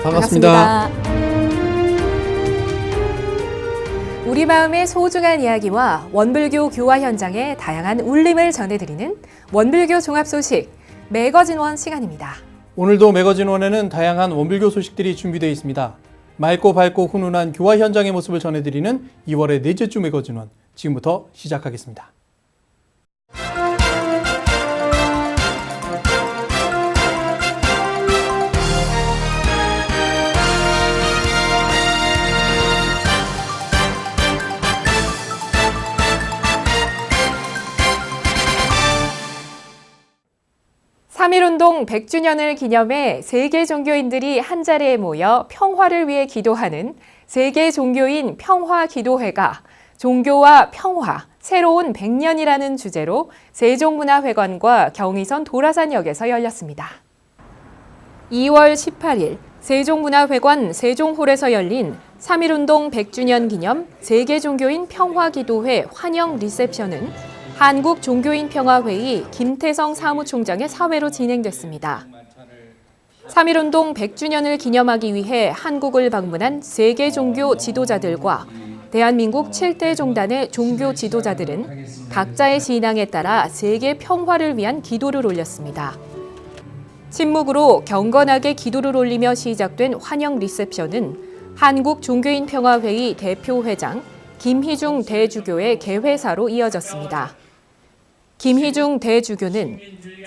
반갑습니다. 우리 마음의 소중한 이야기와 원불교 교화 현장의 다양한 울림을 전해드리는 원불교 종합 소식 매거진원 시간입니다. 오늘도 매거진원에는 다양한 원불교 소식들이 준비되어 있습니다. 맑고 밝고 훈훈한 교화 현장의 모습을 전해드리는 2월의 넷째 주 매거진원, 지금부터 시작하겠습니다. 3.1운동 100주년을 기념해 세계 종교인들이 한자리에 모여 평화를 위해 기도하는 세계 종교인 평화기도회가 종교와 평화, 새로운 100년이라는 주제로 세종문화회관과 경의선 도라산역에서 열렸습니다. 2월 18일 세종문화회관 세종홀에서 열린 3.1운동 100주년 기념 세계 종교인 평화기도회 환영 리셉션은 한국종교인평화회의 김태성 사무총장의 사회로 진행됐습니다. 3.1운동 100주년을 기념하기 위해 한국을 방문한 세계 종교 지도자들과 대한민국 7대 종단의 종교 지도자들은 각자의 신앙에 따라 세계 평화를 위한 기도를 올렸습니다. 침묵으로 경건하게 기도를 올리며 시작된 환영 리셉션은 한국종교인평화회의 대표회장 김희중 대주교의 개회사로 이어졌습니다. 김희중 대주교는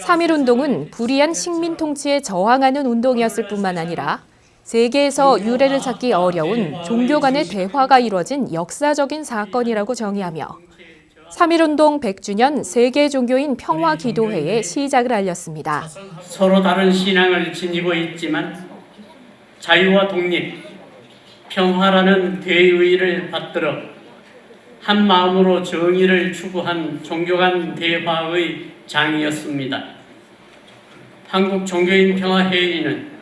3.1운동은 불의한 식민 통치에 저항하는 운동이었을 뿐만 아니라 세계에서 유래를 찾기 어려운 종교 간의 대화가 이루어진 역사적인 사건이라고 정의하며 3.1운동 100주년 세계 종교인 평화기도회의 시작을 알렸습니다. 서로 다른 신앙을 지니고 있지만 자유와 독립, 평화라는 대의를 받들어 한 마음으로 정의를 추구한 종교 간 대화의 장이었습니다. 한국종교인평화회의는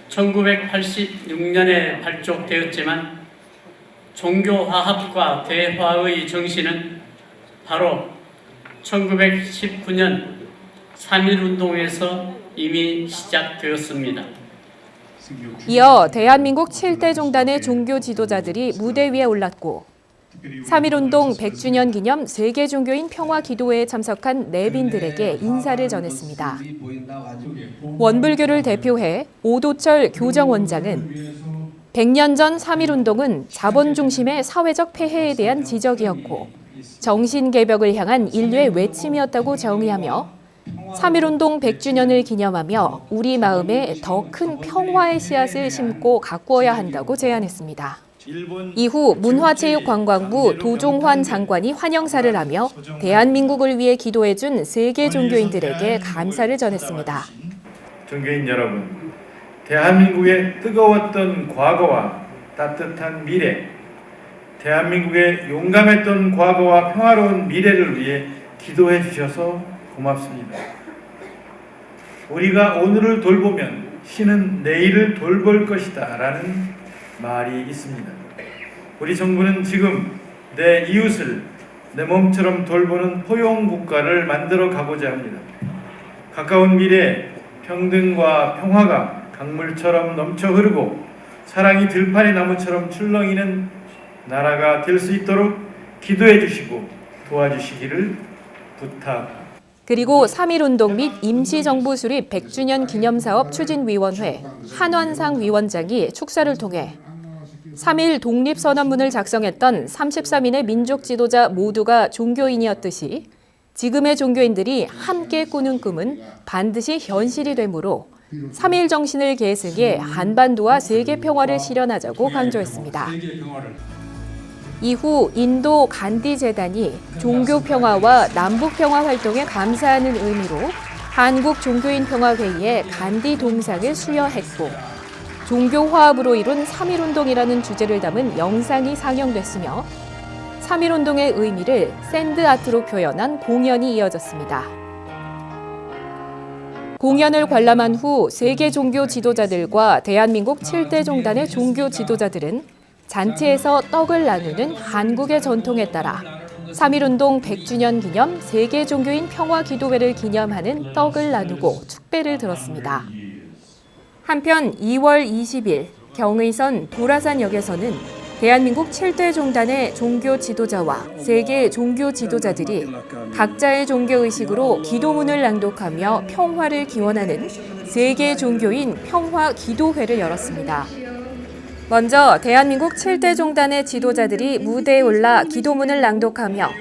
1986년에 발족되었지만 종교화합과 대화의 정신은 바로 1919년 3.1운동에서 이미 시작되었습니다. 이어 대한민국 7대 종단의 종교 지도자들이 무대 위에 올랐고 3.1운동 100주년 기념 세계 종교인 평화기도회에 참석한 내빈들에게 인사를 전했습니다. 원불교를 대표해 오도철 교정원장은 100년 전 3.1운동은 자본 중심의 사회적 폐해에 대한 지적이었고 정신개벽을 향한 인류의 외침이었다고 정의하며 3.1운동 100주년을 기념하며 우리 마음에 더 큰 평화의 씨앗을 심고 가꾸어야 한다고 제안했습니다. 이후 문화체육관광부 도종환 장관이 환영사를 하며 대한민국을 위해 기도해준 세계 종교인들에게 감사를 전했습니다. 종교인 여러분, 대한민국의 뜨거웠던 과거와 따뜻한 미래, 대한민국의 용감했던 과거와 평화로운 미래를 위해 기도해 주셔서 고맙습니다. 우리가 오늘을 돌보면 신은 내일을 돌볼 것이다 라는 말이 있습니다. 우리 정부는 지금 내 이웃을 내 몸처럼 돌보는 포용국가를 만들어 가고자 합니다. 가까운 미래에 평등과 평화가 강물처럼 넘쳐 흐르고 사랑이 들판의 나무처럼 출렁이는 나라가 될 수 있도록 기도해 주시고 도와주시기를 부탁합니다. 그리고 3.1운동 및 임시정부 수립 100주년 기념사업 추진위원회 한원상 위원장이 축사를 통해 3.1 독립선언문을 작성했던 33인의 민족 지도자 모두가 종교인이었듯이 지금의 종교인들이 함께 꾸는 꿈은 반드시 현실이 되므로 3.1 정신을 계승해 한반도와 세계 평화를 실현하자고 강조했습니다. 이후 인도 간디 재단이 종교 평화와 남북 평화 활동에 감사하는 의미로 한국 종교인 평화회의에 간디 동상을 수여했고 종교 화합으로 이룬 3.1운동이라는 주제를 담은 영상이 상영됐으며 3.1운동의 의미를 샌드아트로 표현한 공연이 이어졌습니다. 공연을 관람한 후 세계 종교 지도자들과 대한민국 7대 종단의 종교 지도자들은 잔치에서 떡을 나누는 한국의 전통에 따라 3.1운동 100주년 기념 세계 종교인 평화기도회를 기념하는 떡을 나누고 축배를 들었습니다. 한편 2월 20일 경의선 도라산역에서는 대한민국 7대 종단의 종교 지도자와 세계 종교 지도자들이 각자의 종교의식으로 기도문을 낭독하며 평화를 기원하는 세계 종교인 평화 기도회를 열었습니다. 먼저 대한민국 7대 종단의 지도자들이 무대에 올라 기도문을 낭독하며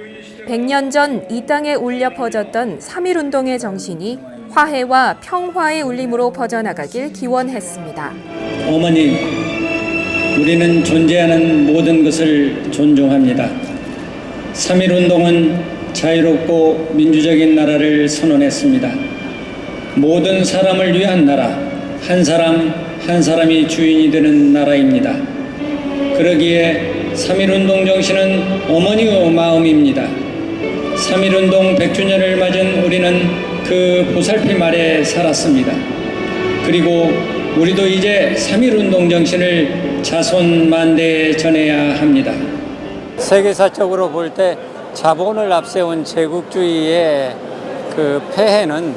100년 전 이 땅에 울려 퍼졌던 3.1운동의 정신이 화해와 평화의 울림으로 퍼져나가길 기원했습니다. 어머니, 우리는 존재하는 모든 것을 존중합니다. 3.1운동은 자유롭고 민주적인 나라를 선언했습니다. 모든 사람을 위한 나라, 한 사람 한 사람이 주인이 되는 나라입니다. 그러기에 3.1운동 정신은 어머니의 마음입니다. 3.1운동 100주년을 맞은 우리는 그 보살핌 아래 살았습니다. 그리고 우리도 이제 3.1운동 정신을 자손만대에 전해야 합니다. 세계사적으로 볼 때 자본을 앞세운 제국주의의 그 폐해는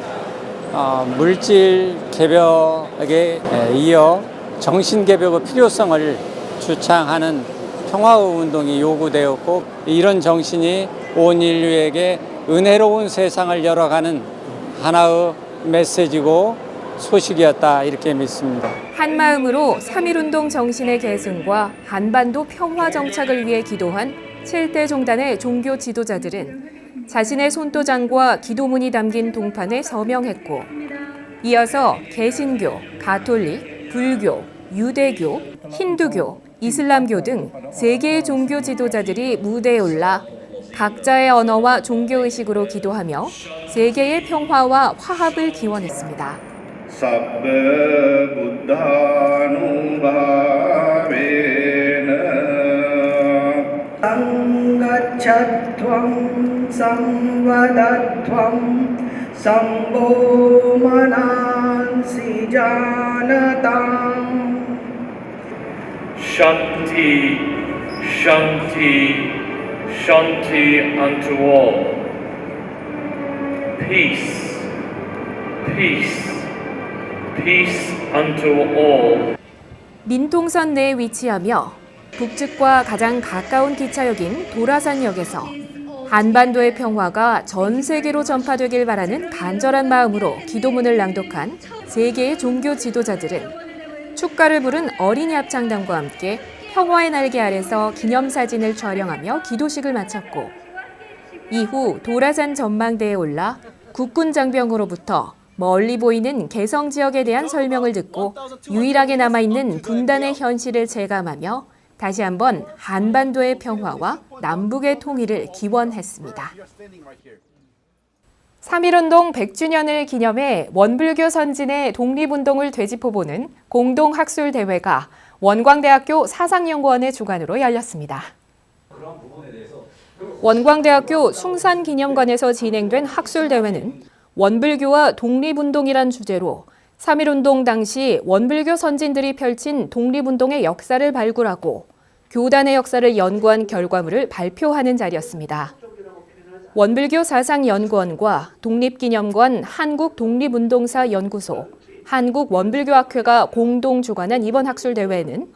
물질 개벽에 이어 정신 개벽의 필요성을 주창하는 평화의 운동이 요구되었고, 이런 정신이 온 인류에게 은혜로운 세상을 열어가는 하나의 메시지고 소식이었다, 이렇게 믿습니다. 한마음으로 3.1운동 정신의 계승과 한반도 평화 정착을 위해 기도한 7대 종단의 종교 지도자들은 자신의 손도장과 기도문이 담긴 동판에 서명했고, 이어서 개신교, 가톨릭, 불교, 유대교, 힌두교, 이슬람교 등 세 개의 종교 지도자들이 무대에 올라 각자의 언어와 종교의식으로 기도하며 세계의 평화와 화합을 기원했습니다. Sabbe buddhanubhavena Sangachatvam samvadatvam Sambho manansi janatam Shanti, Shanti, Shanti unto all. Peace, peace, peace unto all. 민통선 내에 위치하며 북측과 가장 가까운 기차역인 도라산역에서 한반도의 평화가 전 세계로 전파되길 바라는 간절한 마음으로 기도문을 낭독한 세 개의 종교 지도자들은 축가를 부른 어린이 합창단과 함께 평화의 날개 아래서 기념사진을 촬영하며 기도식을 마쳤고, 이후 도라산 전망대에 올라 국군 장병으로부터 멀리 보이는 개성 지역에 대한 설명을 듣고 유일하게 남아있는 분단의 현실을 체감하며 다시 한번 한반도의 평화와 남북의 통일을 기원했습니다. 3.1운동 100주년을 기념해 원불교 선진의 독립운동을 되짚어보는 공동학술대회가 원광대학교 사상연구원의 주관으로 열렸습니다. 원광대학교 숭산기념관에서 진행된 학술대회는 원불교와 독립운동이란 주제로 3.1운동 당시 원불교 선진들이 펼친 독립운동의 역사를 발굴하고 교단의 역사를 연구한 결과물을 발표하는 자리였습니다. 원불교 사상연구원과 독립기념관 한국독립운동사연구소, 한국원불교학회가 공동 주관한 이번 학술대회에는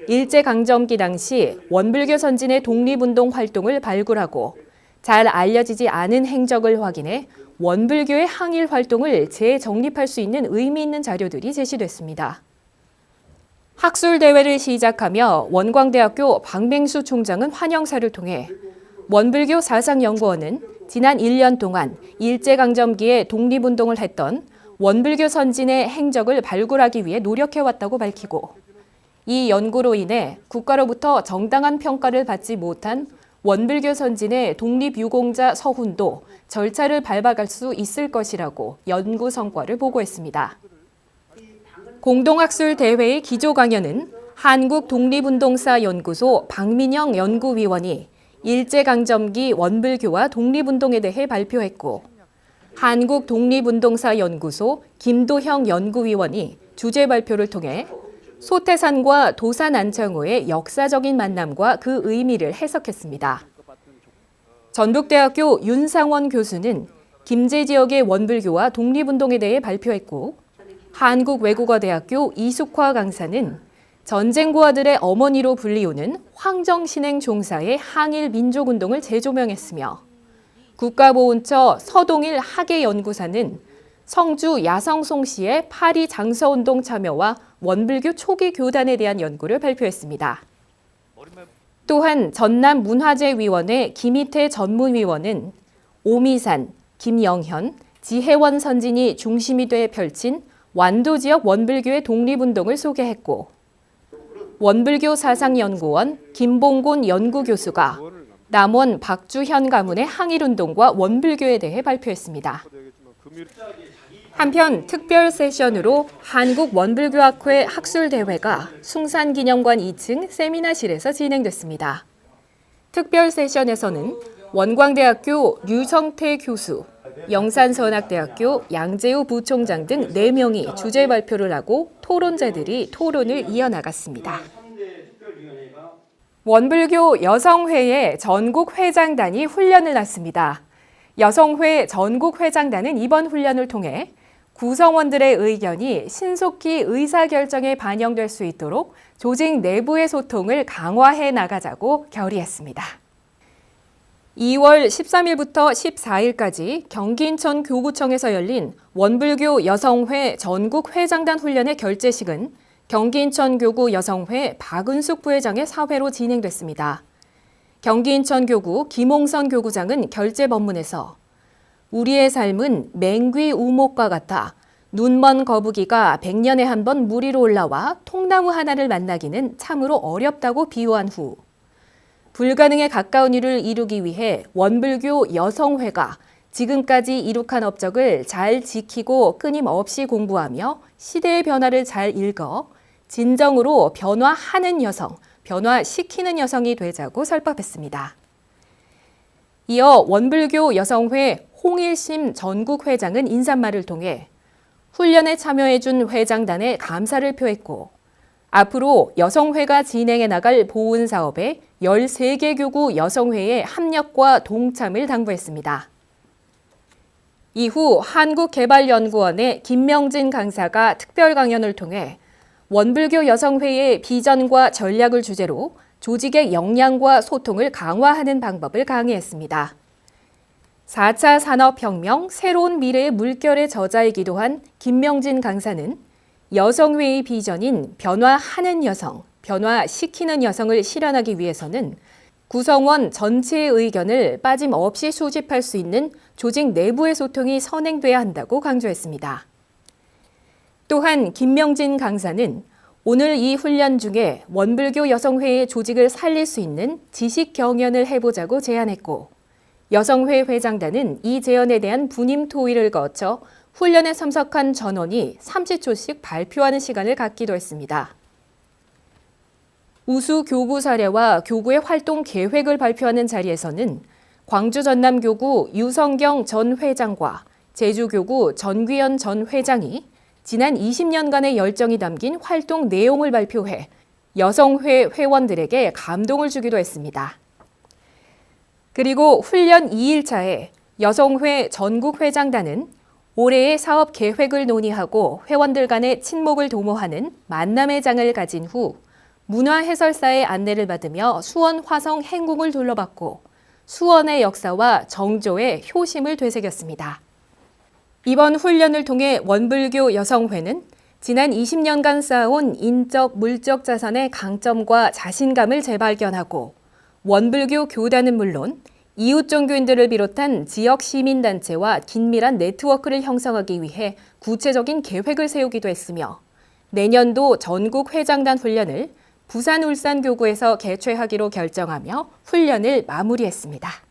일제강점기 당시 원불교 선진의 독립운동 활동을 발굴하고 잘 알려지지 않은 행적을 확인해 원불교의 항일 활동을 재정립할 수 있는 의미 있는 자료들이 제시됐습니다. 학술대회를 시작하며 원광대학교 박맹수 총장은 환영사를 통해 원불교 사상연구원은 지난 1년 동안 일제강점기에 독립운동을 했던 원불교 선진의 행적을 발굴하기 위해 노력해왔다고 밝히고, 이 연구로 인해 국가로부터 정당한 평가를 받지 못한 원불교 선진의 독립유공자 서훈도 절차를 밟아갈 수 있을 것이라고 연구 성과를 보고했습니다. 공동학술 대회의 기조 강연은 한국독립운동사연구소 박민영 연구위원이 일제강점기 원불교와 독립운동에 대해 발표했고, 한국독립운동사연구소 김도형 연구위원이 주제 발표를 통해 소태산과 도산 안창호의 역사적인 만남과 그 의미를 해석했습니다. 전북대학교 윤상원 교수는 김제 지역의 원불교와 독립운동에 대해 발표했고, 한국외국어대학교 이숙화 강사는 전쟁고아들의 어머니로 불리우는 황정신행 종사의 항일 민족운동을 재조명했으며 국가보훈처 서동일 학예연구사는 성주 야성송 씨의 파리 장서운동 참여와 원불교 초기 교단에 대한 연구를 발표했습니다. 또한 전남문화재위원회 김희태 전문위원은 오미산, 김영현, 지혜원 선진이 중심이 돼 펼친 완도 지역 원불교의 독립운동을 소개했고 원불교 사상연구원 김봉곤 연구교수가 남원 박주현 가문의 항일운동과 원불교에 대해 발표했습니다. 한편 특별 세션으로 한국원불교학회 학술대회가 숭산기념관 2층 세미나실에서 진행됐습니다. 특별 세션에서는 원광대학교 류성태 교수, 영산선악대학교 양재우 부총장 등 4명이 주제 발표를 하고 토론자들이 토론을 이어나갔습니다. 원불교 여성회의 전국회장단이 훈련을 났습니다. 여성회 전국회장단은 이번 훈련을 통해 구성원들의 의견이 신속히 의사결정에 반영될 수 있도록 조직 내부의 소통을 강화해 나가자고 결의했습니다. 2월 13일부터 14일까지 경기 인천 교구청에서 열린 원불교 여성회 전국회장단 훈련의 결재식은 경기 인천 교구 여성회 박은숙 부회장의 사회로 진행됐습니다. 경기 인천 교구 김홍선 교구장은 결재 법문에서 우리의 삶은 맹귀 우목과 같아 눈먼 거북이가 100년에 한 번 물 위로 올라와 통나무 하나를 만나기는 참으로 어렵다고 비유한 후 불가능에 가까운 일을 이루기 위해 원불교 여성회가 지금까지 이룩한 업적을 잘 지키고 끊임없이 공부하며 시대의 변화를 잘 읽어 진정으로 변화하는 여성, 변화시키는 여성이 되자고 설법했습니다. 이어 원불교 여성회 홍일심 전국회장은 인사말을 통해 훈련에 참여해준 회장단에 감사를 표했고 앞으로 여성회가 진행해 나갈 보훈 사업에 13개 교구 여성회의 합력과 동참을 당부했습니다. 이후 한국개발연구원의 김명진 강사가 특별 강연을 통해 원불교 여성회의 비전과 전략을 주제로 조직의 역량과 소통을 강화하는 방법을 강의했습니다. 4차 산업혁명 새로운 미래의 물결의 저자이기도 한 김명진 강사는 여성회의 비전인 변화하는 여성, 변화시키는 여성을 실현하기 위해서는 구성원 전체의 의견을 빠짐없이 수집할 수 있는 조직 내부의 소통이 선행돼야 한다고 강조했습니다. 또한 김명진 강사는 오늘 이 훈련 중에 원불교 여성회의 조직을 살릴 수 있는 지식 경연을 해보자고 제안했고 여성회 회장단은 이 제안에 대한 분임 토의를 거쳐 훈련에 참석한 전원이 30초씩 발표하는 시간을 갖기도 했습니다. 우수 교구 사례와 교구의 활동 계획을 발표하는 자리에서는 광주 전남교구 유성경 전 회장과 제주교구 전귀연 전 회장이 지난 20년간의 열정이 담긴 활동 내용을 발표해 여성회 회원들에게 감동을 주기도 했습니다. 그리고 훈련 2일차에 여성회 전국회장단은 올해의 사업 계획을 논의하고 회원들 간의 친목을 도모하는 만남의 장을 가진 후 문화해설사의 안내를 받으며 수원 화성 행궁을 둘러봤고 수원의 역사와 정조의 효심을 되새겼습니다. 이번 훈련을 통해 원불교 여성회는 지난 20년간 쌓아온 인적, 물적 자산의 강점과 자신감을 재발견하고 원불교 교단은 물론 이웃 종교인들을 비롯한 지역 시민단체와 긴밀한 네트워크를 형성하기 위해 구체적인 계획을 세우기도 했으며 내년도 전국 회장단 훈련을 부산 울산 교구에서 개최하기로 결정하며 훈련을 마무리했습니다.